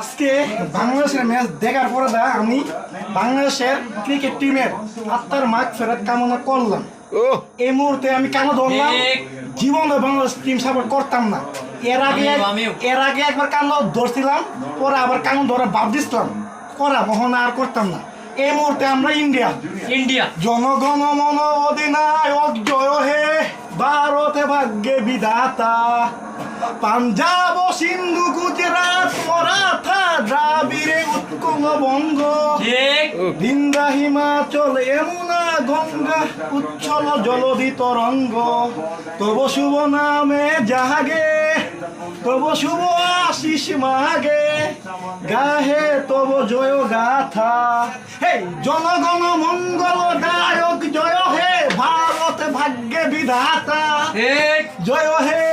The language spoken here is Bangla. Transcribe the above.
আজকে বাংলাদেশের ম্যাচ দেখার পরে আমি বাংলাদেশের ক্রিকেট টিমের আত্মার মাগফিরাত কামনা করলাম। এই মুহূর্তে আমি কেন ধরলাম, জীবনে বাংলাদেশ টিম সাপোর্ট করতাম না। এর আগে একবার কানো ধরছিলাম, পরে আবার কানো ধরে বাদ দিছিলাম, করা কখনো আর করতাম না। এই মুহূর্তে আমরা ইন্ডিয়া জনগণ মন অধিনায়ক জয় হে, ভারতে ভাগ্যে বিধাতা, পাঞ্জাব সিন্ধু গুজরাট মারাঠা দ্রাবিড়ে উৎকল বঙ্গ, বিন্দা হিমাচল যমুনা গঙ্গা উচ্ছল জলধি তরঙ্গ, তব শুভ নামে জাহাগে, তব শুভ আশিস মাগে, গাহে তব জয় গাথা। হে জনগণ মঙ্গল দায়ক জয় হে, ভারত ভাগ্যে বিধাতা জয় হে,